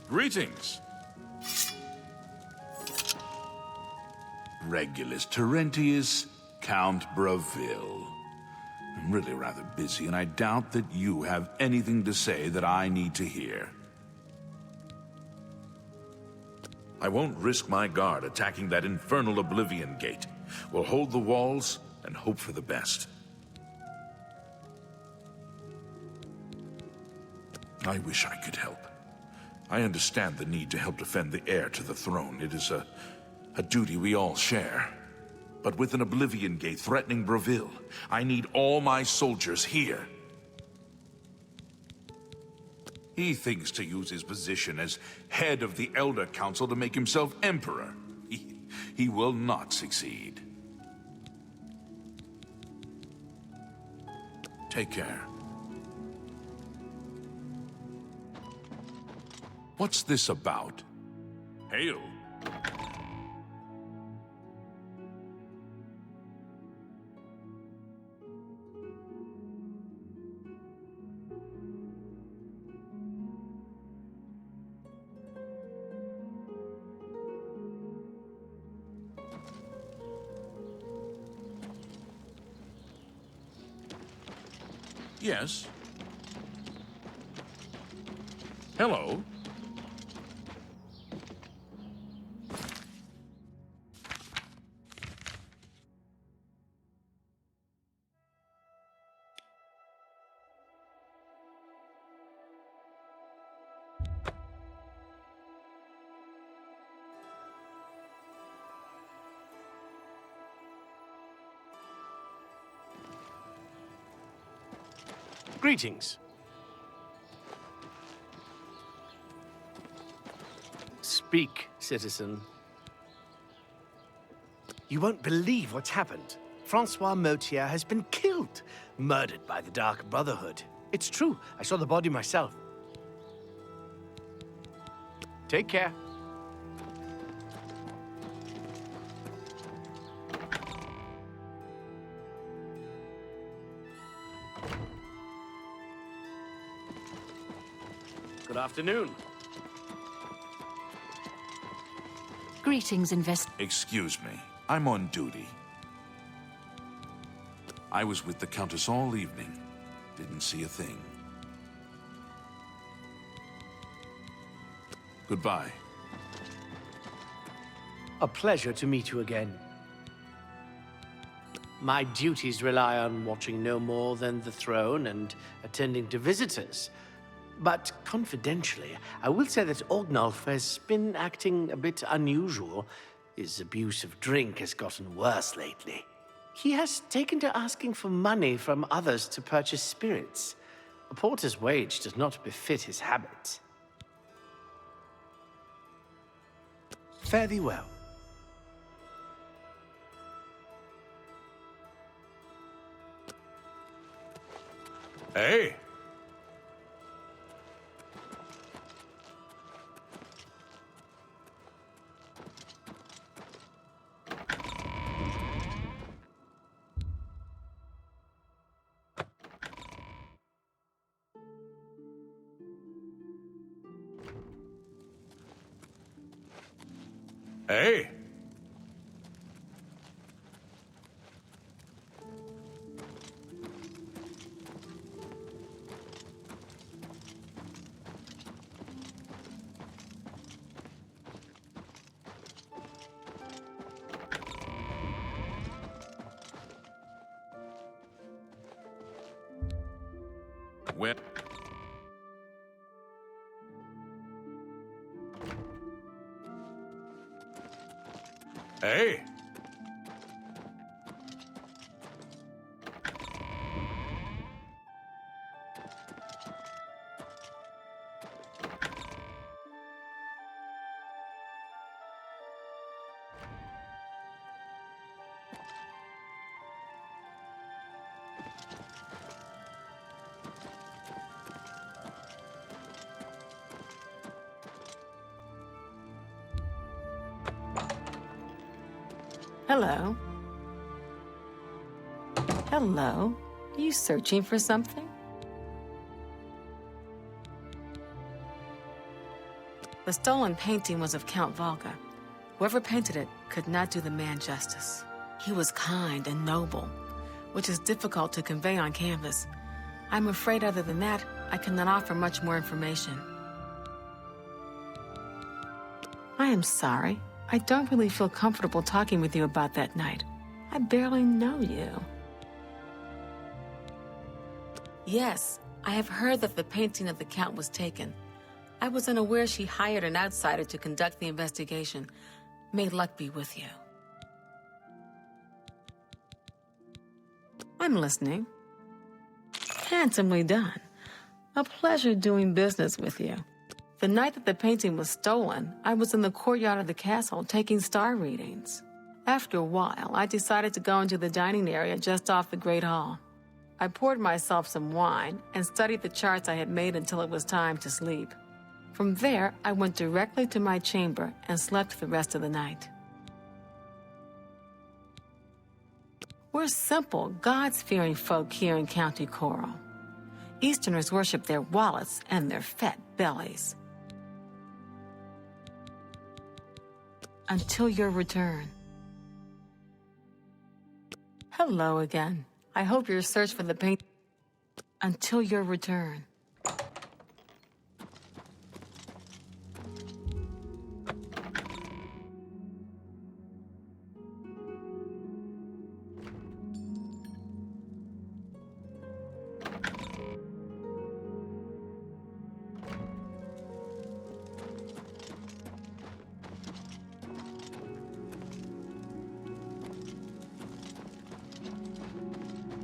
Greetings. Regulus Terentius, Count Bravil. I'm really rather busy, and I doubt that you have anything to say that I need to hear. I won't risk my guard attacking that infernal Oblivion gate. We'll hold the walls and hope for the best. I wish I could help. I understand the need to help defend the heir to the throne. It is a duty we all share. But with an Oblivion gate threatening Bravil, I need all my soldiers here. He thinks to use his position as head of the Elder Council to make himself emperor. He will not succeed. Take care. What's this about? Hail! Yes. Hello. Greetings. Speak, citizen. You won't believe what's happened. Francois Motier has been killed, murdered by the Dark Brotherhood. It's true. I saw the body myself. Take care. Good afternoon. Greetings, Excuse me. I'm on duty. I was with the Countess all evening. Didn't see a thing. Goodbye. A pleasure to meet you again. My duties rely on watching no more than the throne and attending to visitors. But confidentially, I will say that Orgnulf has been acting a bit unusual. His abuse of drink has gotten worse lately. He has taken to asking for money from others to purchase spirits. A porter's wage does not befit his habits. Fare thee well. Hey! Hey! When... Hey! Hello. Hello. Are you searching for something? The stolen painting was of Count Volga. Whoever painted it could not do the man justice. He was kind and noble, which is difficult to convey on canvas. I'm afraid other than that, I cannot offer much more information. I am sorry. I don't really feel comfortable talking with you about that night. I barely know you. Yes, I have heard that the painting of the Count was taken. I was unaware she hired an outsider to conduct the investigation. May luck be with you. I'm listening. Handsomely done. A pleasure doing business with you. The night that the painting was stolen, I was in the courtyard of the castle taking star readings. After a while, I decided to go into the dining area just off the Great Hall. I poured myself some wine and studied the charts I had made until it was time to sleep. From there, I went directly to my chamber and slept the rest of the night. We're simple, God-fearing folk here in County Coral. Easterners worship their wallets and their fat bellies. Until your return. Hello again. I hope your search for the paint... Until your return.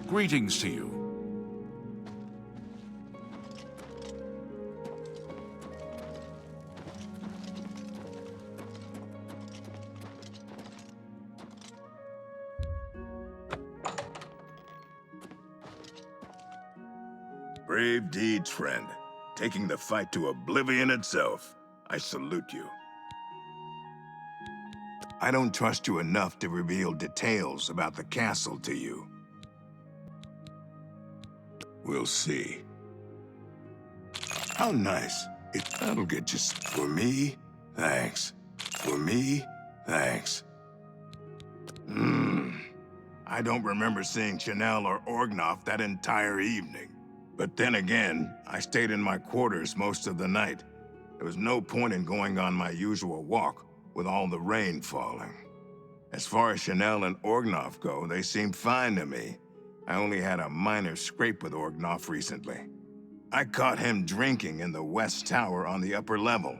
Greetings to you. Brave deeds, friend. Taking the fight to oblivion itself. I salute you. I don't trust you enough to reveal details about the castle to you. We'll see. How nice. That'll get you... For me, thanks. For me, thanks. I don't remember seeing Chanel or Orgnoff that entire evening. But then again, I stayed in my quarters most of the night. There was no point in going on my usual walk with all the rain falling. As far as Chanel and Orgnoff go, they seemed fine to me. I only had a minor scrape with Orgnoff recently. I caught him drinking in the West Tower on the upper level.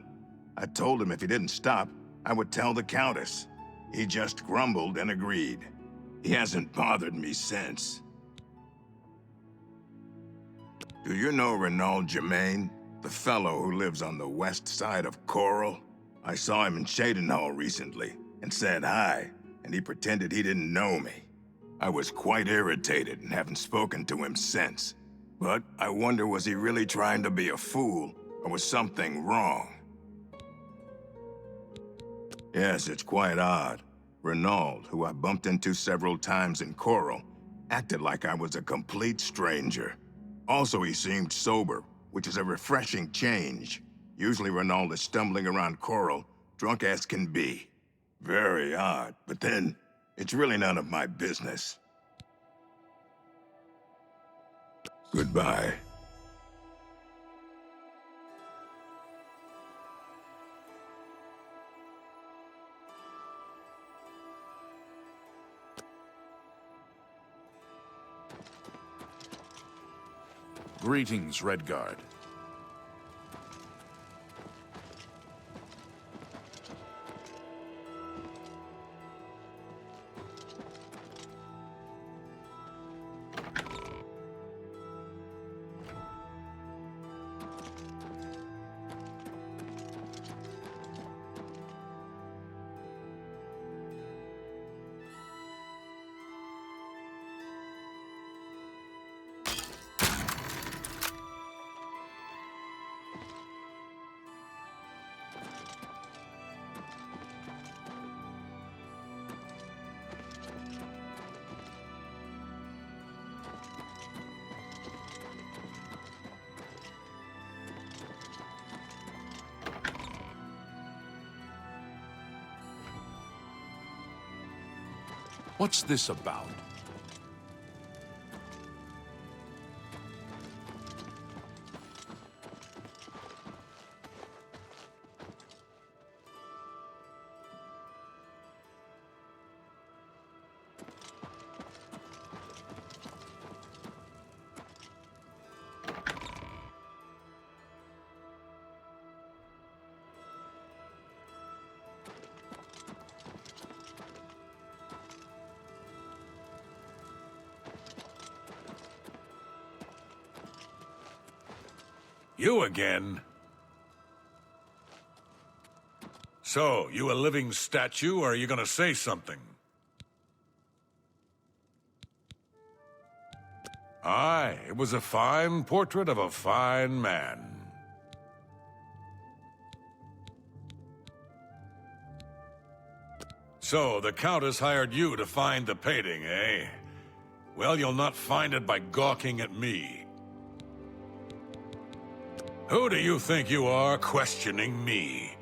I told him if he didn't stop, I would tell the Countess. He just grumbled and agreed. He hasn't bothered me since. Do you know Renaud Germain, the fellow who lives on the west side of Coral? I saw him in Shadenhall recently and said hi, and he pretended he didn't know me. I was quite irritated and haven't spoken to him since. But I wonder, was he really trying to be a fool, or was something wrong? Yes, it's quite odd. Renaud, who I bumped into several times in Coral, acted like I was a complete stranger. Also, he seemed sober, which is a refreshing change. Usually Renaud is stumbling around Coral, drunk as can be. Very odd, but then, it's really none of my business. Goodbye. Greetings, Redguard. What's this about? You again? So, you a living statue, or are you gonna say something? Aye, it was a fine portrait of a fine man. So, the Countess hired you to find the painting, eh? Well, you'll not find it by gawking at me. Who do you think you are, questioning me?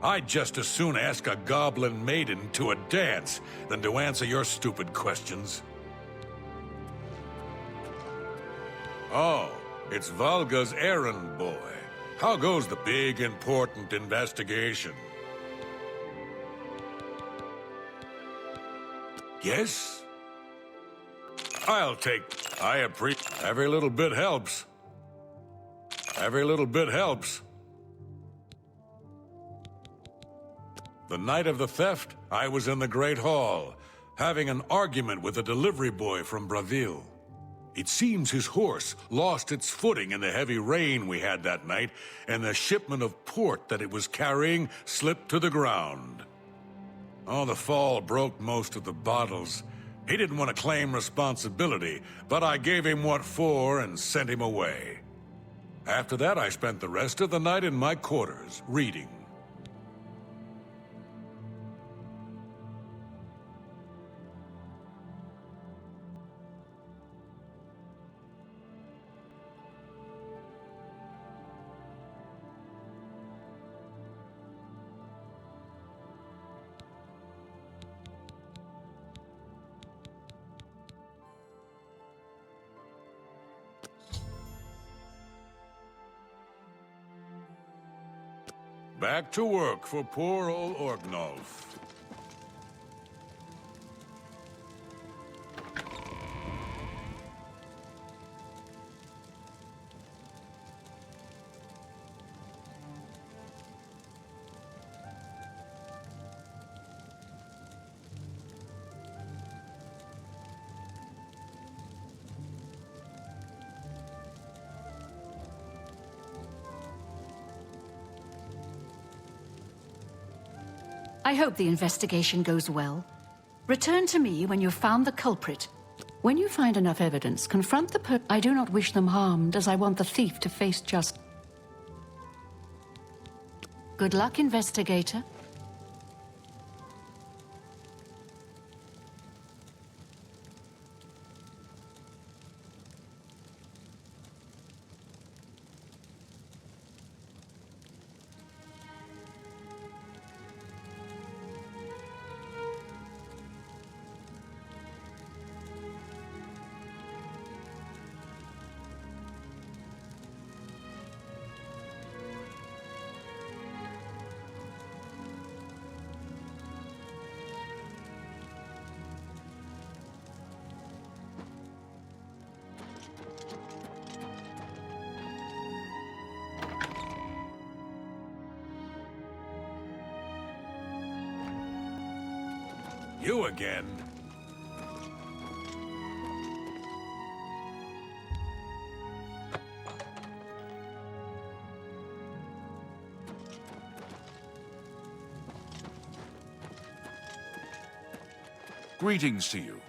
I'd just as soon ask a goblin maiden to a dance than to answer your stupid questions. Oh, it's Valga's errand boy. How goes the big, important investigation? Yes? I appreciate. Every little bit helps. Every little bit helps. The night of the theft, I was in the Great Hall, having an argument with a delivery boy from Braville. It seems his horse lost its footing in the heavy rain we had that night, and the shipment of port that it was carrying slipped to the ground. Oh, the fall broke most of the bottles. He didn't want to claim responsibility, but I gave him what for and sent him away. After that, I spent the rest of the night in my quarters, reading. Back to work for poor old Orgnolf. I hope the investigation goes well. Return to me when you've found the culprit. When you find enough evidence, confront the I do not wish them harmed, as I want the thief to face justice. Good luck, investigator. You again? Greetings to you.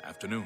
Afternoon.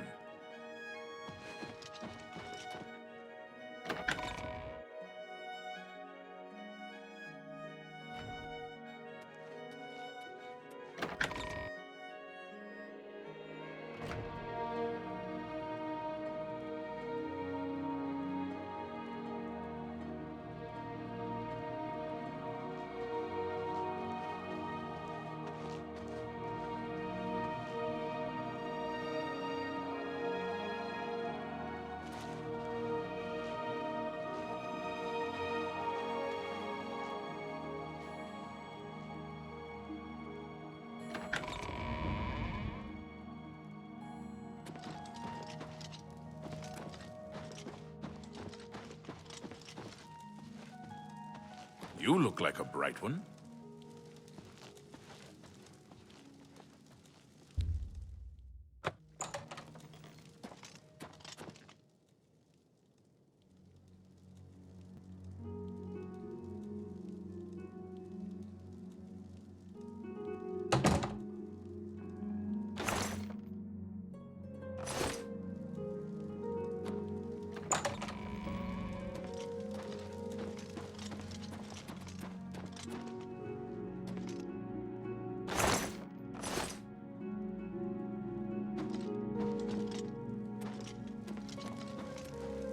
You look like a bright one.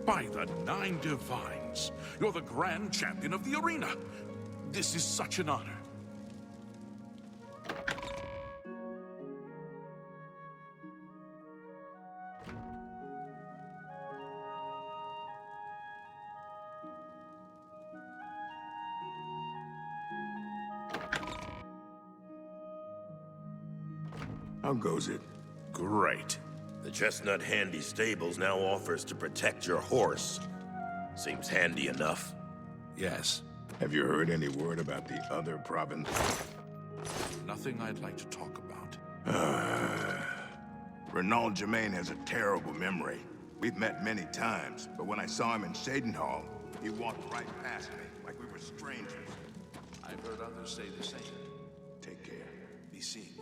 By the Nine Divines, you're the Grand Champion of the arena. This is such an honor. How goes it? Great. The Chestnut Handy Stables now offers to protect your horse. Seems handy enough. Yes. Have you heard any word about the other province? Nothing I'd like to talk about. Renaud Germain has a terrible memory. We've met many times, but when I saw him in Shadenhall, he walked right past me, like we were strangers. I've heard others say the same. Take care. Be seeing you.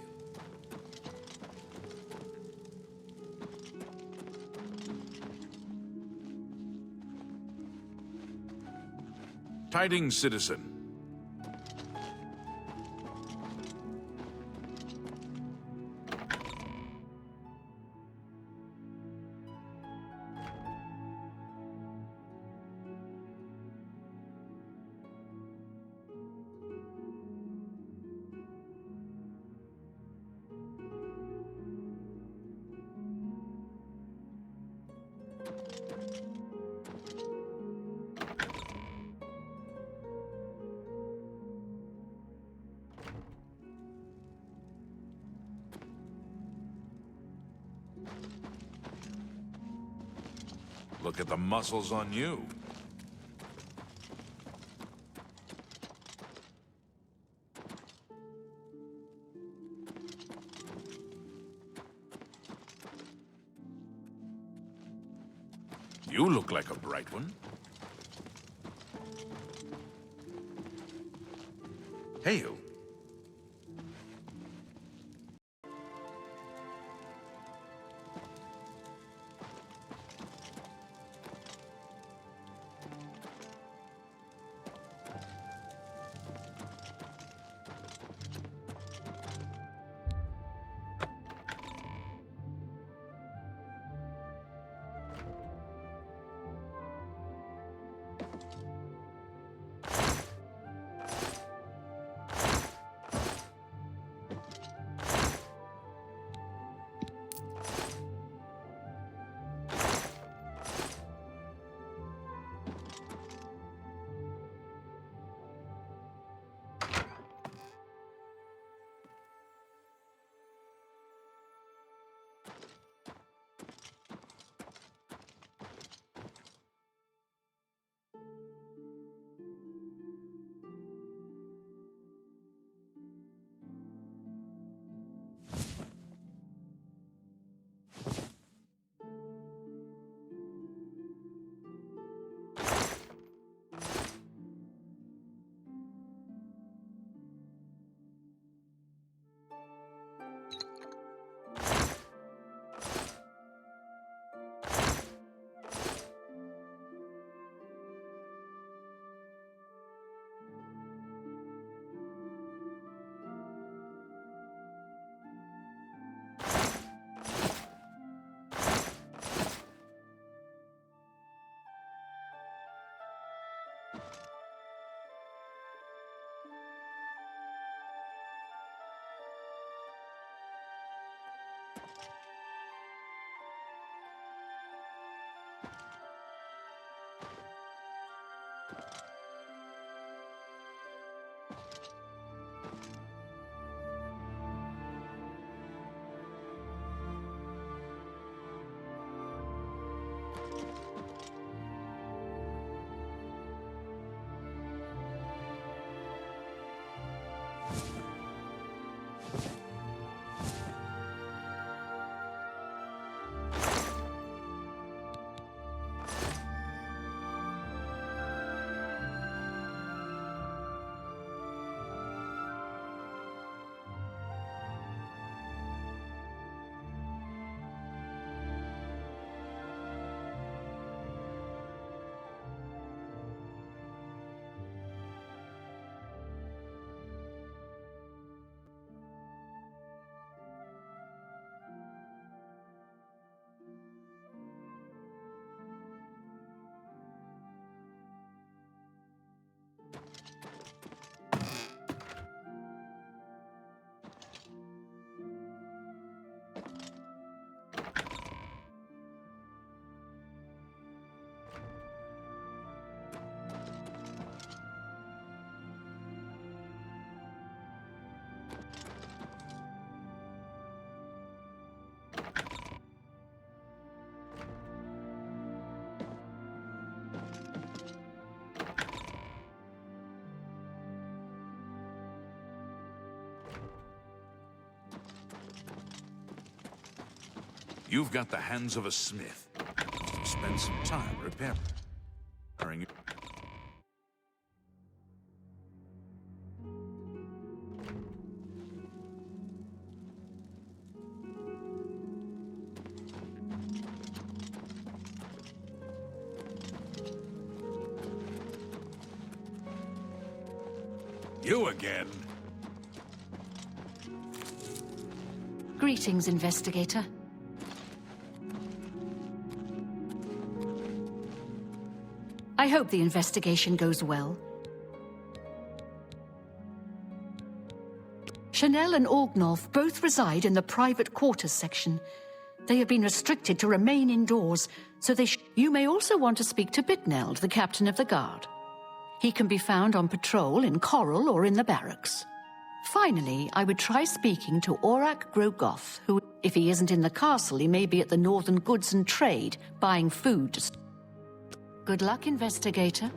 Tidings, citizen. Look at the muscles on you. You look like a bright one. Hail. You've got the hands of a smith. Spend some time repairing. You again? Greetings, investigator. I hope the investigation goes well. Chanel and Orgnolf both reside in the private quarters section. They have been restricted to remain indoors, so you may also want to speak to Bitneld, the captain of the guard. He can be found on patrol in Coral or in the barracks. Finally, I would try speaking to Orak Grogoth, who, if he isn't in the castle, he may be at the Northern Goods and Trade, buying food. Good luck, investigator.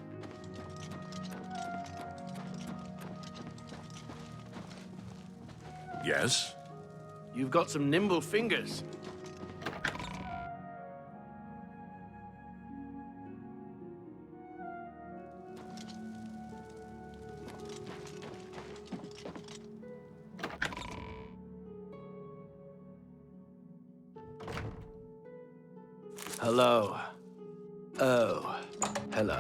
Yes? You've got some nimble fingers. Hello. Oh, hello.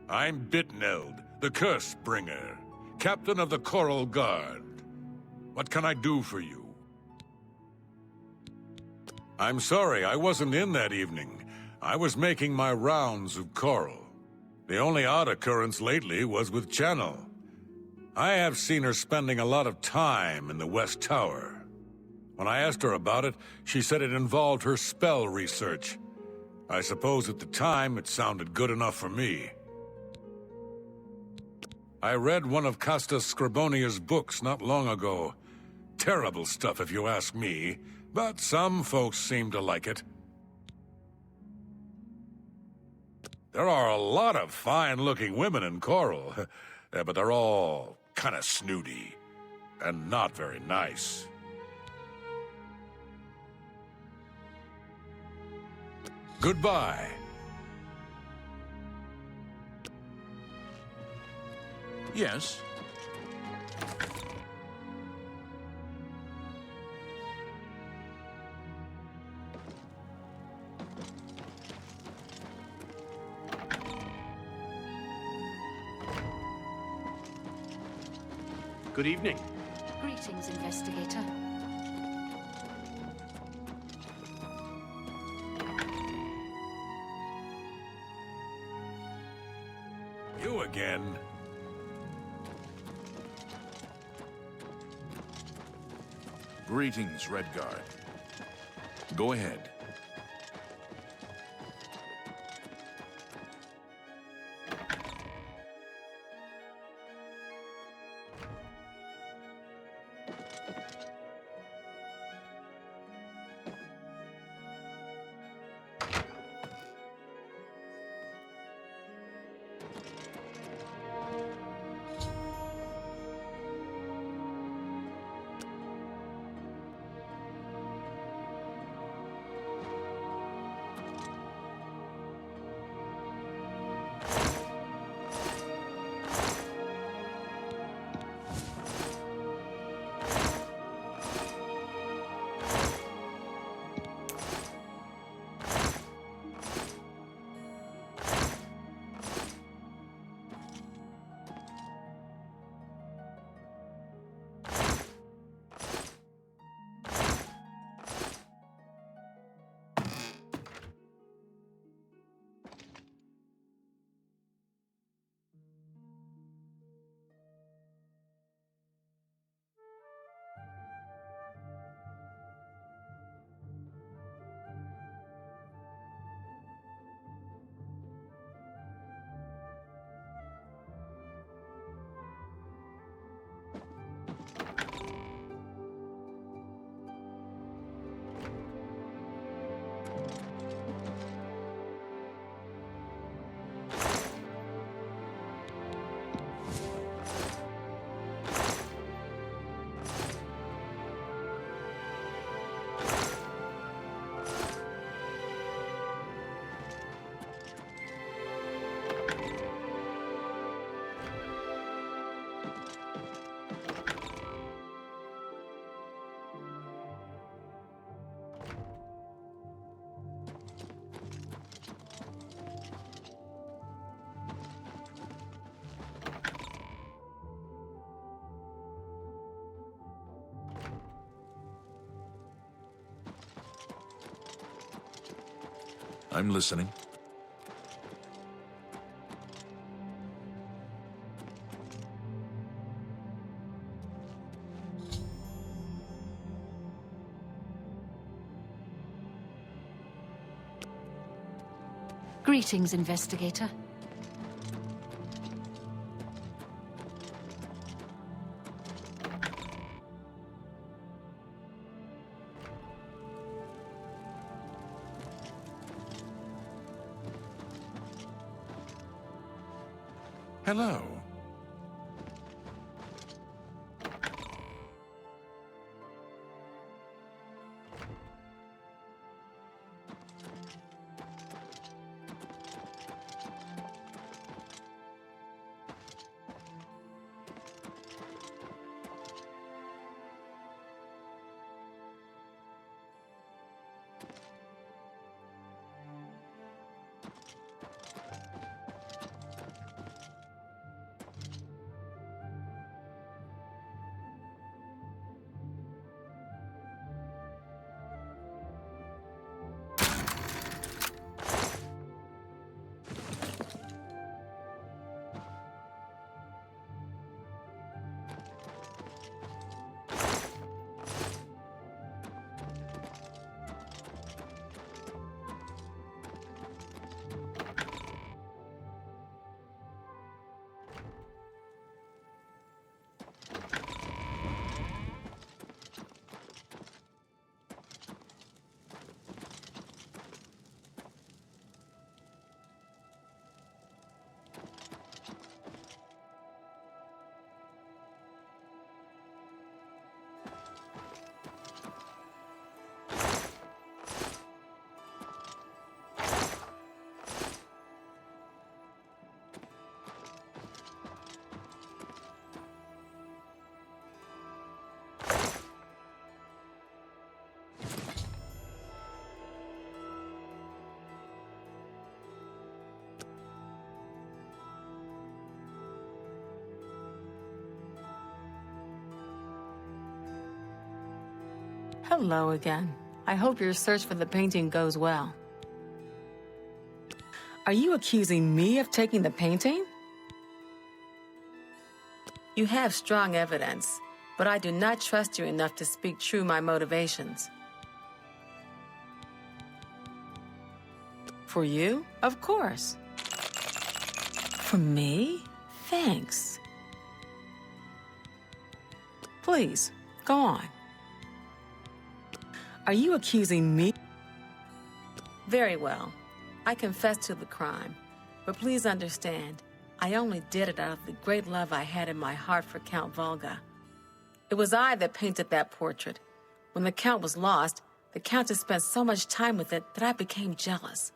I'm Bitneld, the Curse Bringer, captain of the Coral Guard. What can I do for you? I'm sorry, I wasn't in that evening. I was making my rounds of Coral. The only odd occurrence lately was with Channel. I have seen her spending a lot of time in the West Tower. When I asked her about it, she said it involved her spell research. I suppose at the time it sounded good enough for me. I read one of Castas Scribonia's books not long ago. Terrible stuff if you ask me, but some folks seem to like it. There are a lot of fine-looking women in Coral, but they're all kind of snooty and not very nice. Goodbye. Yes? Good evening. Greetings, investigator. You again? Greetings, Redguard. Go ahead. I'm listening. Greetings, investigator. Hello. Hello again. I hope your search for the painting goes well. Are you accusing me of taking the painting? You have strong evidence, but I do not trust you enough to speak true my motivations. For you? Of course. For me? Thanks. Please, go on. Are you accusing me? Very well. I confess to the crime, but please understand, I only did it out of the great love I had in my heart for Count Volga. It was I that painted that portrait. When the Count was lost, the Countess spent so much time with it that I became jealous.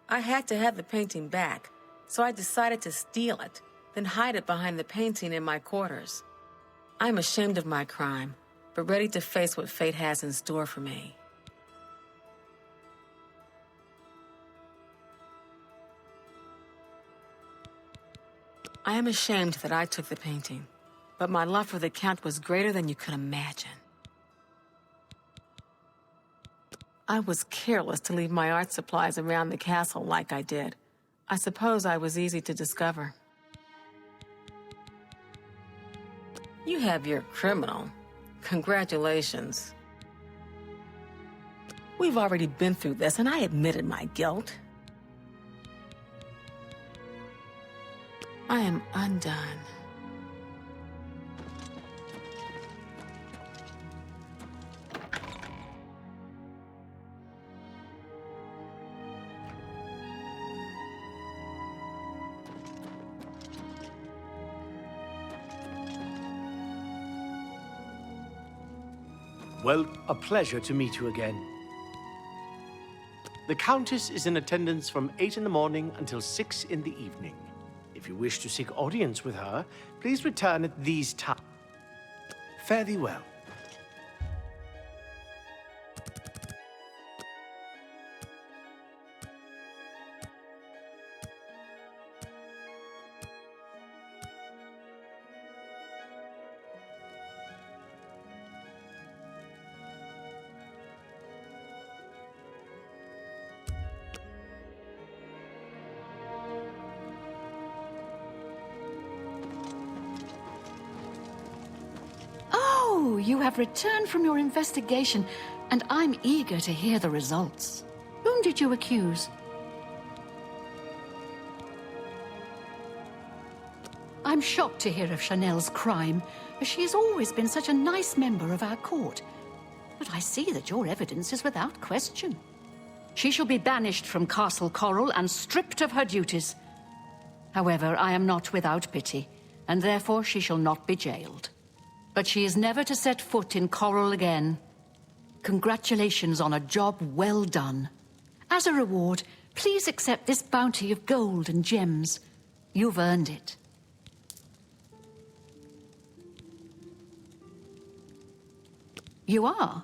I had to have the painting back, so I decided to steal it, then hide it behind the painting in my quarters. I'm ashamed of my crime, but ready to face what fate has in store for me. I am ashamed that I took the painting, but my love for the Count was greater than you could imagine. I was careless to leave my art supplies around the castle like I did. I suppose I was easy to discover. You have your criminal. Congratulations. We've already been through this, and I admitted my guilt. I am undone. Well, a pleasure to meet you again. The Countess is in attendance from 8 in the morning until 6 in the evening. If you wish to seek audience with her, please return at these times. Fare thee well. you have returned from your investigation, and I'm eager to hear the results. Whom did you accuse? I'm shocked to hear of Chanel's crime, as she has always been such a nice member of our court. But I see that your evidence is without question. She shall be banished from Castle Coral and stripped of her duties. However, I am not without pity, and therefore she shall not be jailed. But she is never to set foot in Coral again. Congratulations on a job well done. As a reward, please accept this bounty of gold and gems. You've earned it. You are?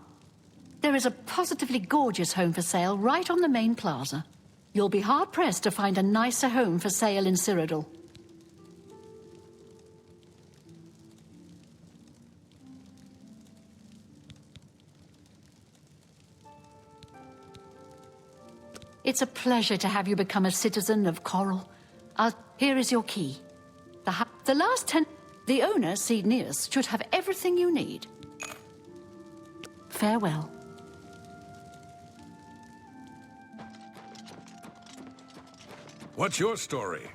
There is a positively gorgeous home for sale right on the main plaza. You'll be hard-pressed to find a nicer home for sale in Cyrodiil. It's a pleasure to have you become a citizen of Coral. Here is your key. The last 10... The owner, Cydnius, should have everything you need. Farewell. What's your story?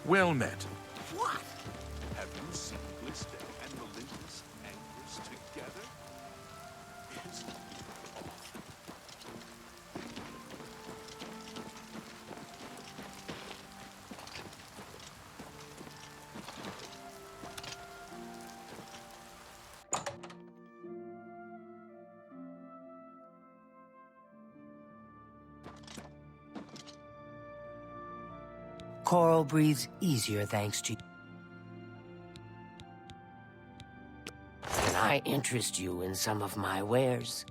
Well met. What? Have you seen Blister and Melinda's anchors together? It's awful. Coral breathes easier thanks to you. Can I interest you in some of my wares?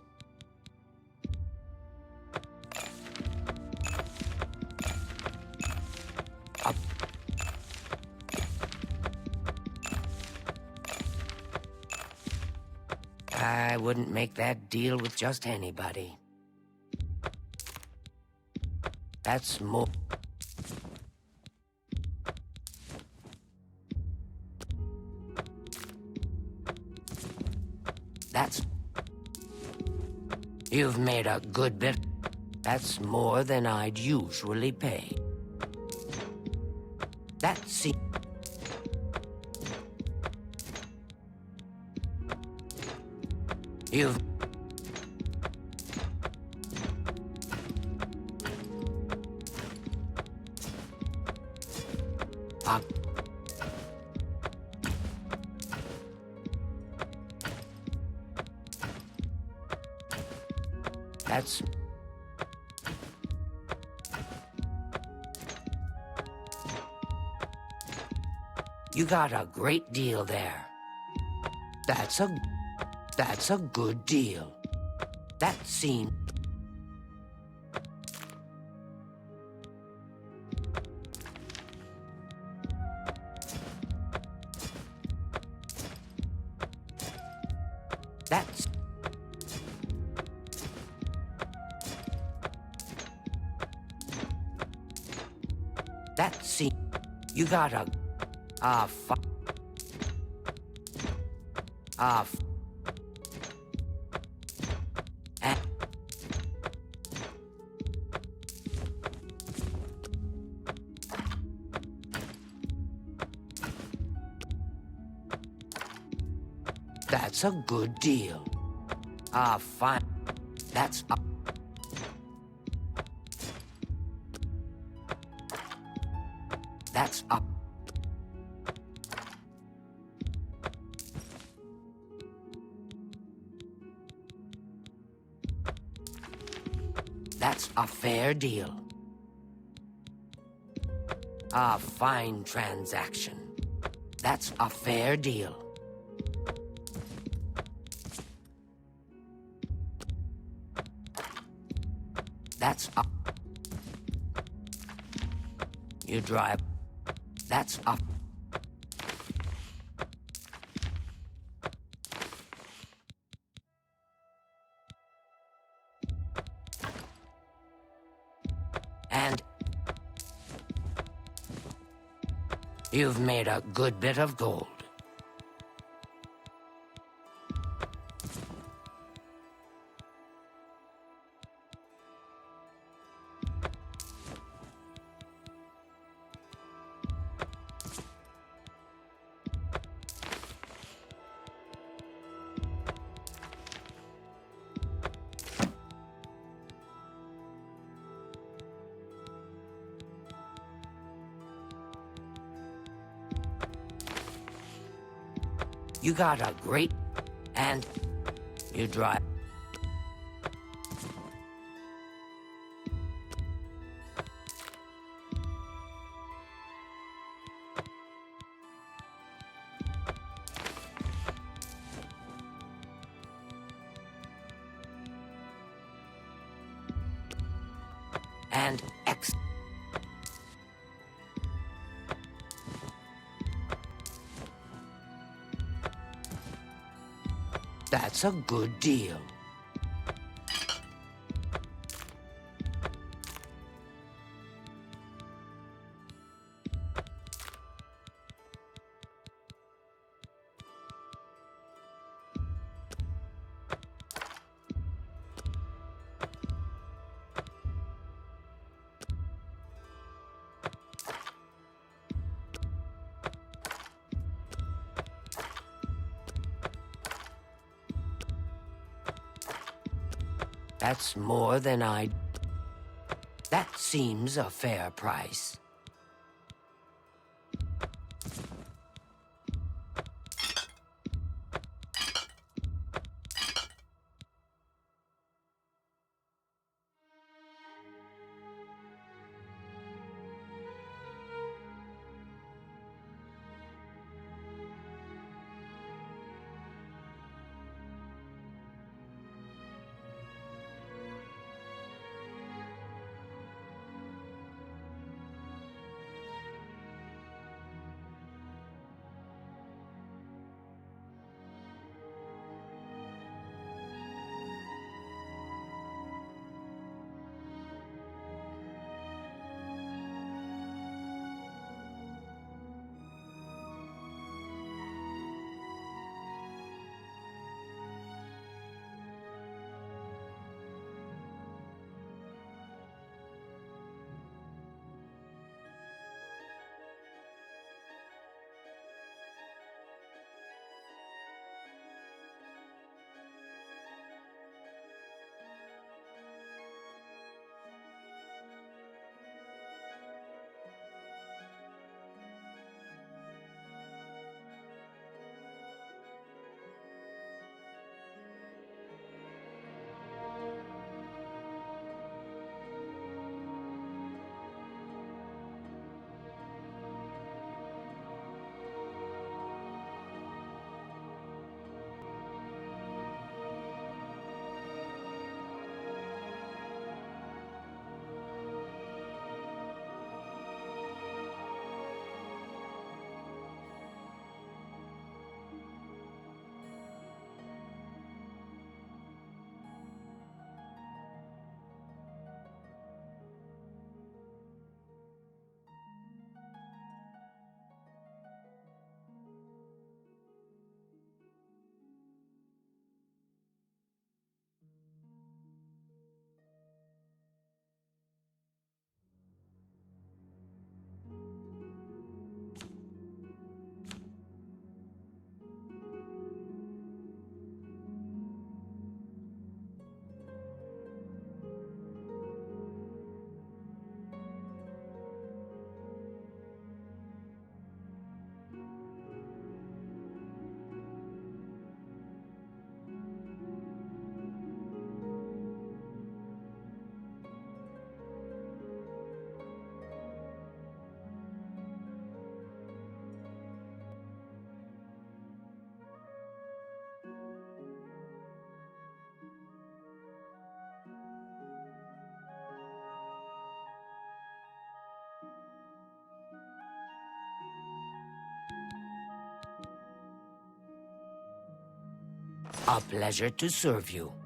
I wouldn't make that deal with just anybody. That's more... You've made a good bit. That's more than I'd usually pay. That's... You've... That's... You got a great deal there. That's a good deal. That seems... That's... That seems... You got a... That's a good deal. Fine. That's a... That's a... That's a fair deal. A fine transaction. That's a fair deal. That's a... You drive... That's a... And... You've made a good bit of gold. You got a great... And... You drive... And X... That's a good deal. That's more than I... That seems a fair price. A pleasure to serve you.